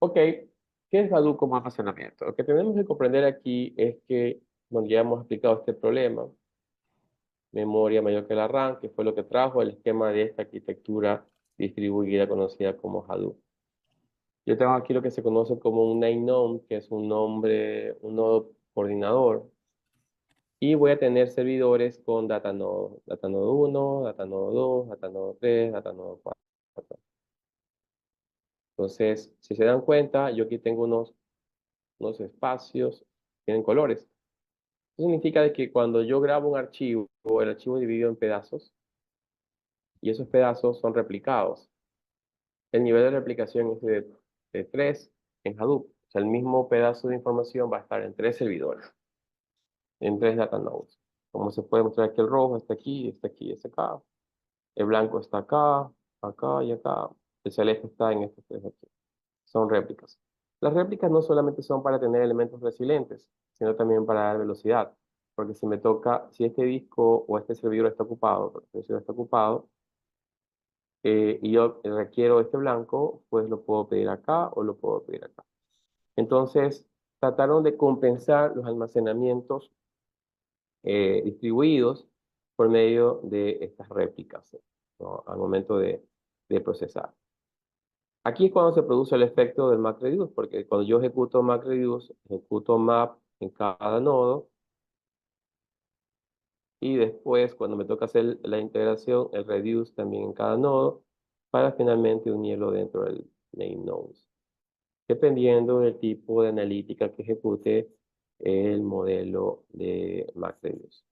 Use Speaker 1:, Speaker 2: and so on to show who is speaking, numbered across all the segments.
Speaker 1: Ok, ¿qué es Hadoop como almacenamiento? Lo que tenemos que comprender aquí es que, bueno, ya hemos explicado este problema, memoria mayor que la RAM, que fue lo que trajo el esquema de esta arquitectura distribuida conocida como Hadoop. Yo tengo aquí lo que se conoce como un name node, que es un nombre, un nodo coordinador, y voy a tener servidores con data node 1, data node 2, data node 3, data node 4. Entonces, si se dan cuenta, yo aquí tengo unos espacios, tienen colores. Eso significa de que cuando yo grabo un archivo, el archivo es dividido en pedazos, y esos pedazos son replicados. El nivel de replicación es de 3 en Hadoop. O sea, el mismo pedazo de información va a estar en 3 servidores, en 3 data nodes. Como se puede mostrar aquí, el rojo está aquí, está aquí, está acá. El blanco está acá, acá y acá. El celeste está en estos 3 aquí. Son réplicas. Las réplicas no solamente son para tener elementos resilientes, sino también para dar velocidad. Porque si me toca, si este disco o este servidor está ocupado, porque este servidor está ocupado, y yo requiero este blanco, pues lo puedo pedir acá o lo puedo pedir acá. Entonces, trataron de compensar los almacenamientos distribuidos por medio de estas réplicas, ¿no? Al momento de procesar. Aquí es cuando se produce el efecto del MapReduce, porque cuando yo ejecuto MapReduce, ejecuto map en cada nodo, y después cuando me toca hacer la integración, el reduce también en cada nodo, para finalmente unirlo dentro del name nodes, dependiendo del tipo de analítica que ejecute el modelo de MapReduce.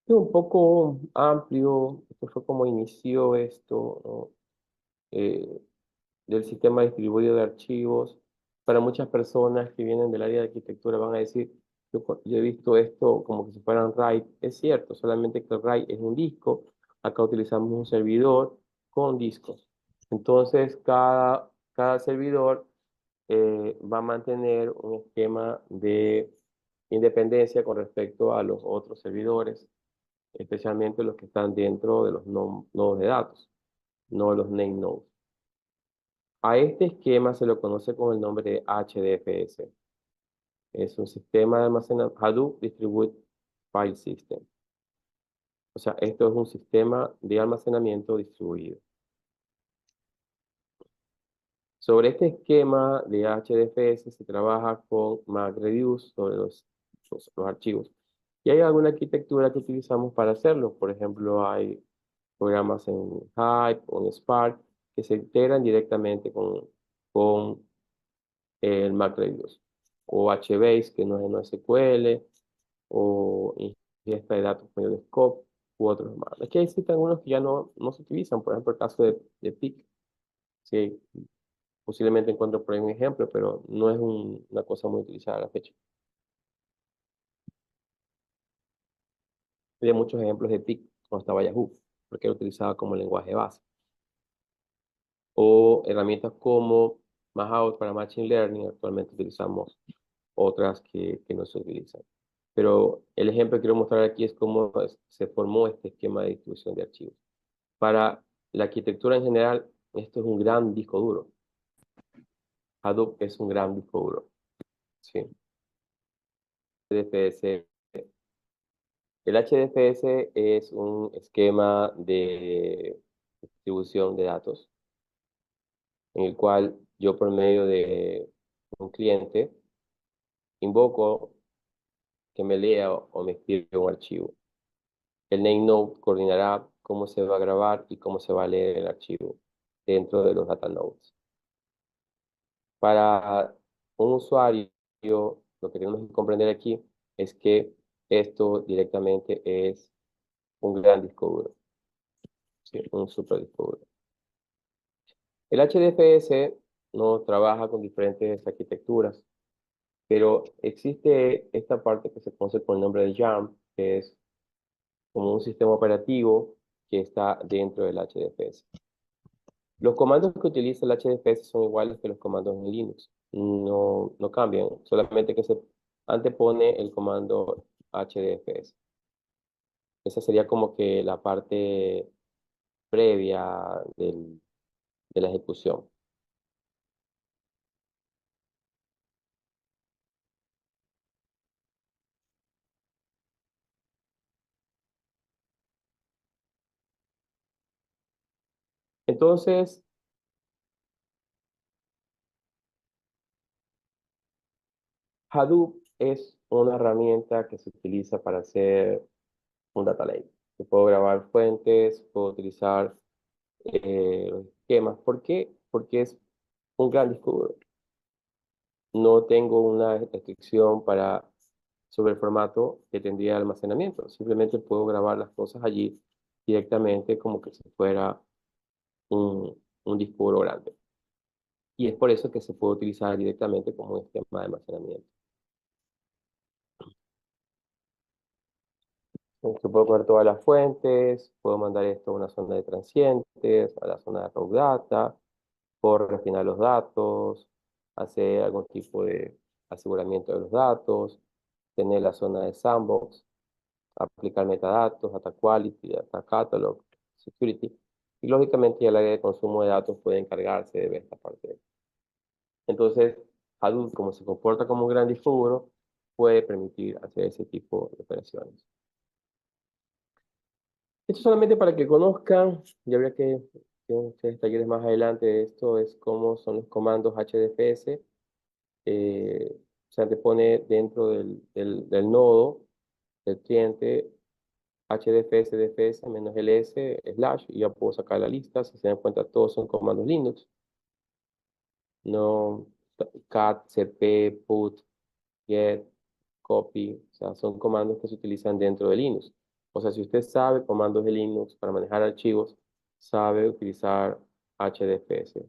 Speaker 1: Es un poco amplio, esto fue como inició esto, ¿no? Eh, del sistema distribuido de archivos. Para muchas personas que vienen del área de arquitectura van a decir, yo he visto esto como que si fueran RAID. Es cierto, solamente que el RAID es un disco. Acá utilizamos un servidor con discos. Entonces, cada servidor va a mantener un esquema de independencia con respecto a los otros servidores, especialmente los que están dentro de los nodos de datos, no los name nodes. A este esquema se lo conoce con el nombre de HDFS. Es un sistema de almacenamiento, Hadoop Distributed File System. O sea, esto es un sistema de almacenamiento distribuido. Sobre este esquema de HDFS se trabaja con MapReduce sobre los archivos. Y hay alguna arquitectura que utilizamos para hacerlo. Por ejemplo, hay programas en Hive o en Spark que se integran directamente con el MapReduce, o HBase, que no es NoSQL, o ingesta de datos por medio de Scope, u otros más. Es que existen algunos que ya no se utilizan, por ejemplo, el caso de PIC. Sí, posiblemente encuentro por ahí un ejemplo, pero no es una cosa muy utilizada a la fecha. Hay muchos ejemplos de PIC cuando estaba Yahoo, porque era utilizado como lenguaje base. O herramientas como Mahout para Machine Learning, actualmente utilizamos otras que no se utilizan. Pero el ejemplo que quiero mostrar aquí es cómo se formó este esquema de distribución de archivos. Para la arquitectura en general, esto es un gran disco duro. Hadoop es un gran disco duro. ¿Sí? HDFS. El HDFS es un esquema de distribución de datos en el cual yo por medio de un cliente invoco que me lea o me escribe un archivo. El name node coordinará cómo se va a grabar y cómo se va a leer el archivo dentro de los data nodes. Para un usuario, lo que tenemos que comprender aquí es que esto directamente es un gran disco duro, ¿sí? Un super disco duro. El HDFS no trabaja con diferentes arquitecturas, pero existe esta parte que se conoce con el nombre de YARM, que es como un sistema operativo que está dentro del HDFS. Los comandos que utiliza el HDFS son iguales que los comandos en Linux. No cambian, solamente que se antepone el comando HDFS. Esa sería como que la parte previa de la ejecución. Entonces, Hadoop es una herramienta que se utiliza para hacer un data lake. Yo puedo grabar fuentes, puedo utilizar los esquemas. ¿Por qué? Porque es un gran disco duro. No tengo una restricción sobre el formato que tendría de almacenamiento. Simplemente puedo grabar las cosas allí directamente como que si fuera un disco duro grande. Y es por eso que se puede utilizar directamente como un esquema de almacenamiento. Yo puedo coger todas las fuentes, puedo mandar esto a una zona de transientes, a la zona de raw data, puedo refinar los datos, hacer algún tipo de aseguramiento de los datos, tener la zona de sandbox, aplicar metadatos, data quality, data catalog, security. Y lógicamente ya el área de consumo de datos puede encargarse de ver esta parte. Entonces, Hadoop, como se comporta como un gran disco duro, puede permitir hacer ese tipo de operaciones. Esto solamente para que conozcan, ya habría que tener ustedes talleres más adelante de esto, es cómo son los comandos HDFS. O sea, te pone dentro del nodo del cliente HDFS, DFS, menos ls, slash, y ya puedo sacar la lista. Si se dan cuenta, todos son comandos Linux. No cat, cp, put, get, copy, o sea, son comandos que se utilizan dentro de Linux. O sea, si usted sabe comandos de Linux para manejar archivos, sabe utilizar HDFS.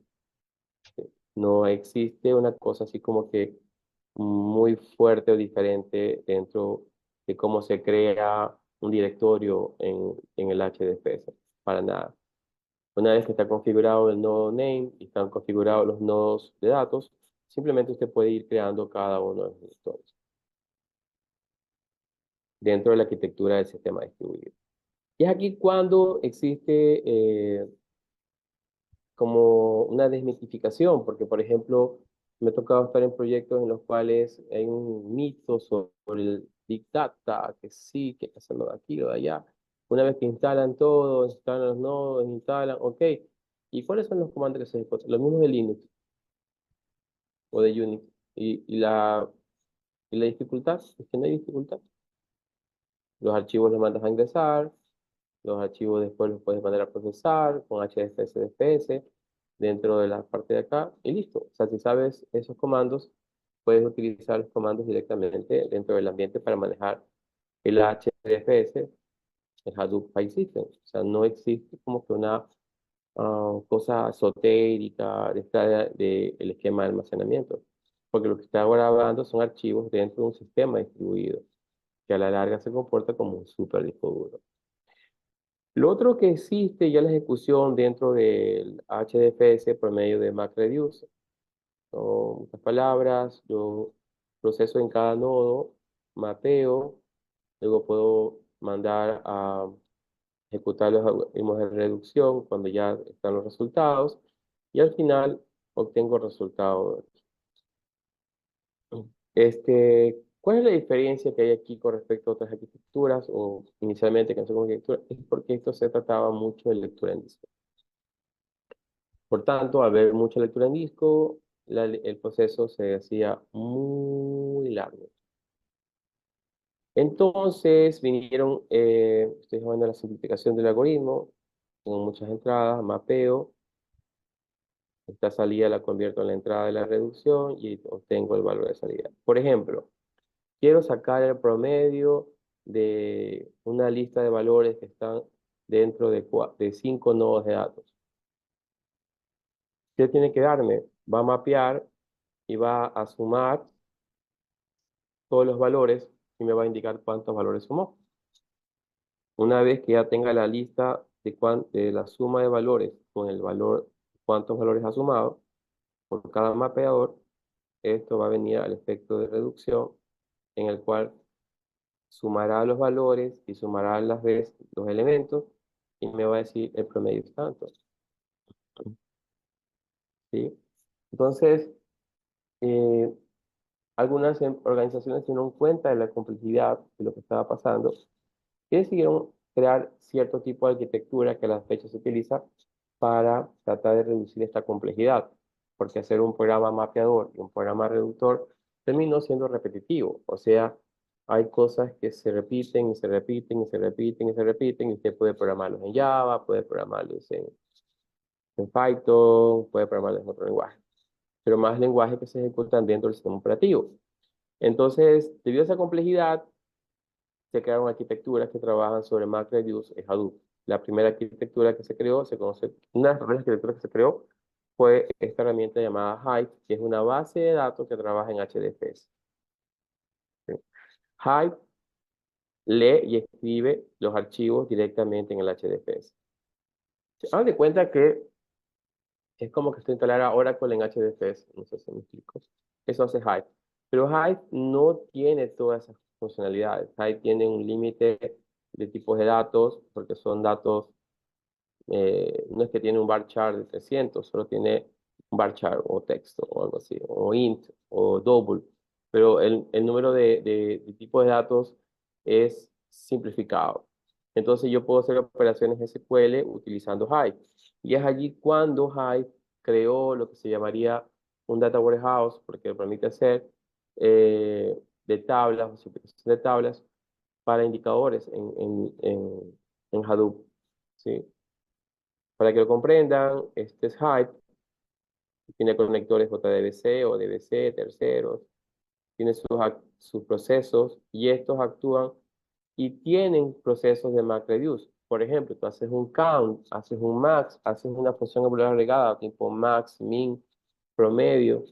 Speaker 1: No existe una cosa así como que muy fuerte o diferente dentro de cómo se crea un directorio en el HDFS, para nada. Una vez que está configurado el nodo name y están configurados los nodos de datos, simplemente usted puede ir creando cada uno de los directorios dentro de la arquitectura del sistema distribuido. Y es aquí cuando existe como una desmitificación, porque por ejemplo, me ha tocado estar en proyectos en los cuales hay un mito sobre el Big Data, que sí, que hay que hacerlo de aquí o de allá. Una vez que instalan todo, instalan los nodos, instalan, ok. ¿Y cuáles son los comandos que se ejecutan? Los mismos de Linux o de Unix. Y la dificultad es que no hay dificultad. Los archivos los mandas a ingresar, los archivos después los puedes mandar a procesar con HDFS, DFS dentro de la parte de acá y listo. O sea, si sabes esos comandos, puedes utilizar los comandos directamente dentro del ambiente para manejar el HDFS, el Hadoop File System. O sea, no existe como que una cosa esotérica del esquema de almacenamiento, porque lo que está grabando son archivos dentro de un sistema distribuido, que a la larga se comporta como un super disco duro. Lo otro que existe ya la ejecución dentro del HDFS por medio de MapReduce. Son muchas palabras, yo proceso en cada nodo, mapeo, luego puedo mandar a ejecutar los algoritmos de reducción cuando ya están los resultados y al final obtengo el resultado. ¿Cuál es la diferencia que hay aquí con respecto a otras arquitecturas o inicialmente que no sé cómo arquitectura? Es porque esto se trataba mucho de lectura en disco. Por tanto, al ver mucha lectura en disco, el proceso se hacía muy largo. Entonces vinieron, estoy llamando a la simplificación del algoritmo, tengo muchas entradas, mapeo, esta salida la convierto en la entrada de la reducción y obtengo el valor de salida. Por ejemplo, quiero sacar el promedio de una lista de valores que están dentro de 5 nodos de datos. ¿Qué tiene que darme? Va a mapear y va a sumar todos los valores y me va a indicar cuántos valores sumó. Una vez que ya tenga la lista de la suma de valores con el valor, cuántos valores ha sumado por cada mapeador, esto va a venir al efecto de reducción en el cual sumará los valores y sumará a las veces los elementos y me va a decir el promedio es tanto. ¿Sí? Entonces, eh, algunas organizaciones se dieron cuenta de la complejidad de lo que estaba pasando y decidieron crear cierto tipo de arquitectura que a la fecha se utiliza para tratar de reducir esta complejidad, porque hacer un programa mapeador y un programa reductor terminó siendo repetitivo, o sea, hay cosas que se repiten y se repiten y se repiten y se repiten, y usted puede programarlos en Java, puede programarlos en Python, puede programarlos en otro lenguaje, pero más lenguajes que se ejecutan dentro del sistema operativo. Entonces, debido a esa complejidad, se crearon arquitecturas que trabajan sobre MapReduce en Hadoop. La primera arquitectura que se creó, una de las primeras arquitecturas que se creó fue esta herramienta llamada Hive, que es una base de datos que trabaja en HDFS. ¿Sí? Hive lee y escribe los archivos directamente en el HDFS. Hagan de cuenta que es como que estoy instalando Oracle en HDFS, no sé si me explico. Eso hace Hive. Pero Hive no tiene todas esas funcionalidades. Hive tiene un límite de tipos de datos, porque son datos, no es que tiene un varchar de 300, solo tiene un varchar o texto o algo así, o int o double. Pero el número de tipos de datos es simplificado. Entonces yo puedo hacer operaciones SQL utilizando Hive. Y es allí cuando Hive creó lo que se llamaría un data warehouse, porque permite hacer de tablas o simplificación de tablas para indicadores en Hadoop. ¿Sí? Para que lo comprendan, este es Hive, tiene conectores JDBC o DBC, terceros, tiene sus procesos y estos actúan y tienen procesos de MapReduce. Por ejemplo, tú haces un count, haces un max, haces una función evaluadora agregada tipo max, min, promedio.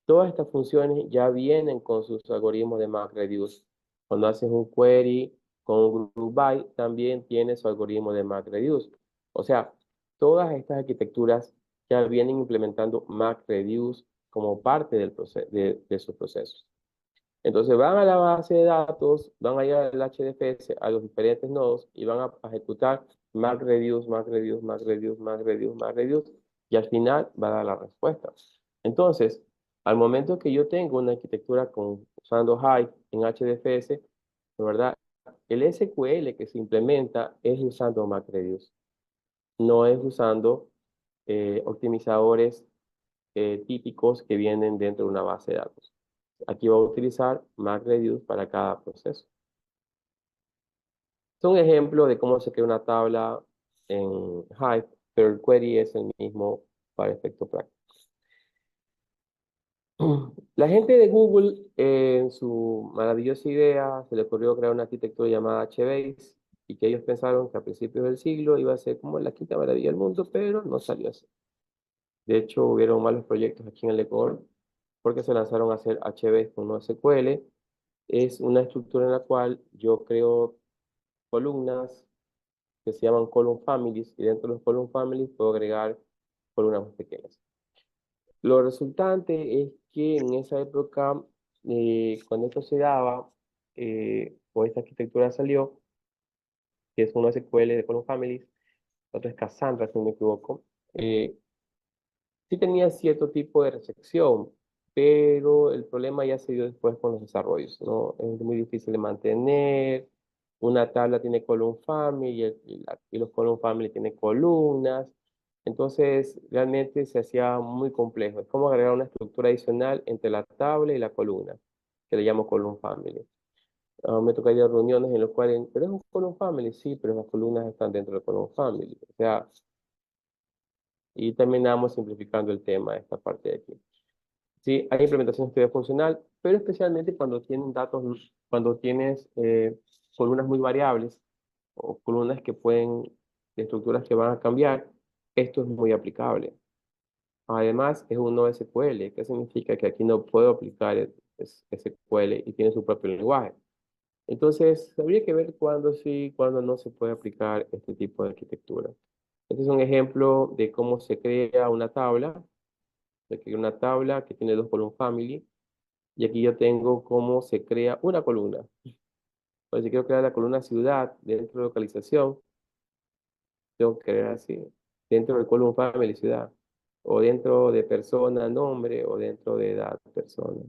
Speaker 1: Todas estas funciones ya vienen con sus algoritmos de MapReduce. Cuando haces un query con un group by, también tiene su algoritmo de MapReduce. O sea, todas estas arquitecturas ya vienen implementando MapReduce como parte de sus procesos. Entonces van a la base de datos, van a ir al HDFS, a los diferentes nodos y van a ejecutar MapReduce, MapReduce, MapReduce, MapReduce, MapReduce y al final va a dar la respuesta. Entonces, al momento que yo tengo una arquitectura usando Hive en HDFS, de verdad, el SQL que se implementa es usando MapReduce, no es usando optimizadores típicos que vienen dentro de una base de datos. Aquí voy a utilizar MapReduce para cada proceso. Es un ejemplo de cómo se crea una tabla en Hive, pero el query es el mismo para efecto práctico. La gente de Google, en su maravillosa idea, se le ocurrió crear una arquitectura llamada HBase y que ellos pensaron que a principios del siglo iba a ser como la quinta maravilla del mundo, pero no salió así. De hecho, hubieron malos proyectos aquí en el Ecuador porque se lanzaron a hacer HBase con NoSQL. Es una estructura en la cual yo creo columnas que se llaman column families y dentro de los column families puedo agregar columnas más pequeñas. Lo resultante es que en esa época, cuando esto se daba, o esta arquitectura salió, que es una SQL de column families, otra es Cassandra, si no me equivoco, sí tenía cierto tipo de recepción, pero el problema ya se dio después con los desarrollos, ¿no? Es muy difícil de mantener. Una tabla tiene column family y los column family tienen columnas. Entonces, realmente se hacía muy complejo. Es como agregar una estructura adicional entre la tabla y la columna, que le llamo column family. Me tocaría reuniones en las cuales, pero es un column family, sí, pero las columnas están dentro del column family. O sea, y terminamos simplificando el tema, esta parte de aquí. Sí, hay implementaciones de teoría funcional, pero especialmente cuando tienen datos, cuando tienes columnas muy variables o columnas que pueden, de estructuras que van a cambiar, esto es muy aplicable. Además, es un NoSQL, que significa que aquí no puedo aplicar SQL y tiene su propio lenguaje. Entonces, habría que ver cuándo sí, cuándo no se puede aplicar este tipo de arquitectura. Este es un ejemplo de cómo se crea una tabla. Aquí hay una tabla que tiene dos column family. Y aquí yo tengo cómo se crea una columna. Pues si quiero crear la columna ciudad dentro de localización, tengo que crear así. Dentro del column family ciudad. O dentro de persona, nombre, o dentro de edad, persona.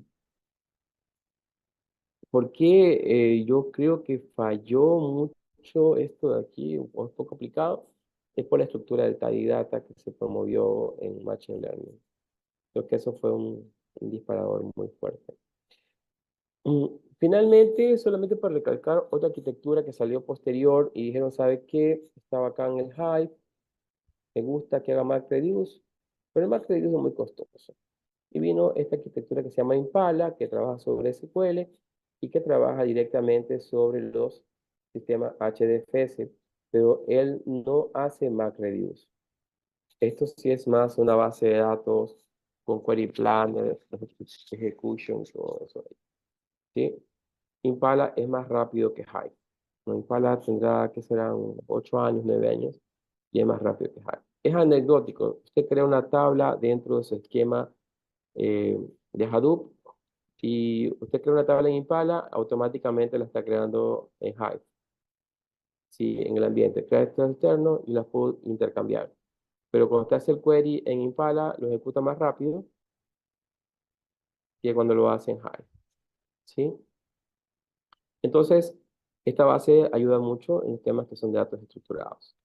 Speaker 1: ¿Por qué yo creo que falló mucho esto de aquí? Un poco complicado. Es por la estructura del tidy data que se promovió en Machine Learning. Creo que eso fue un disparador muy fuerte. Mm, Finalmente, solamente para recalcar otra arquitectura que salió posterior y dijeron, ¿sabe qué? Estaba acá en el Hive, me gusta que haga MapReduce, pero el MapReduce es muy costoso. Y vino esta arquitectura que se llama Impala, que trabaja sobre SQL y que trabaja directamente sobre los sistemas HDFS, pero él no hace MapReduce. Esto sí es más una base de datos con query planner, execution, todo eso. ¿Sí? Impala es más rápido que Hive. ¿No? Impala tendrá que serán 8 años, 9 años, y es más rápido que Hive. Es anecdótico. Usted crea una tabla dentro de su esquema de Hadoop y usted crea una tabla en Impala, automáticamente la está creando en Hive. Sí, en el ambiente. Crea esto externo y las puedo intercambiar. Pero cuando usted hace el query en Impala, lo ejecuta más rápido que cuando lo hace en Hive. ¿Sí? Entonces, esta base ayuda mucho en temas que son de datos estructurados.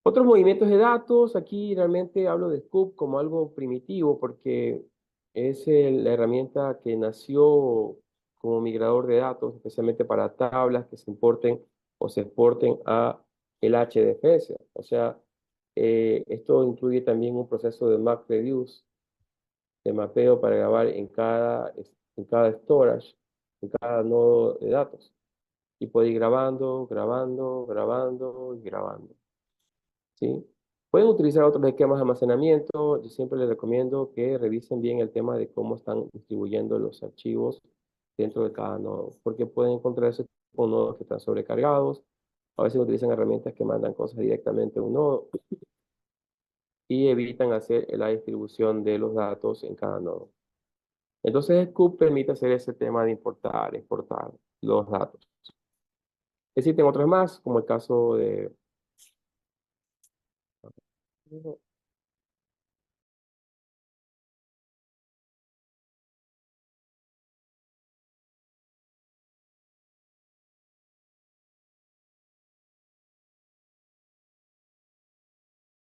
Speaker 1: Otros movimientos de datos, aquí realmente hablo de Scoop como algo primitivo porque es la herramienta que nació como migrador de datos, especialmente para tablas que se importen o se exporten a el HDFS. O sea, esto incluye también un proceso de MapReduce, de mapeo para grabar en cada storage, en cada nodo de datos. Y puede ir grabando, grabando, grabando y grabando. ¿Sí? Pueden utilizar otros esquemas de almacenamiento. Yo siempre les recomiendo que revisen bien el tema de cómo están distribuyendo los archivos dentro de cada nodo, porque pueden encontrarse con nodos que están sobrecargados. A veces utilizan herramientas que mandan cosas directamente a un nodo y evitan hacer la distribución de los datos en cada nodo. Entonces, Scoop permite hacer ese tema de importar, exportar los datos. Existen otros más, como el caso de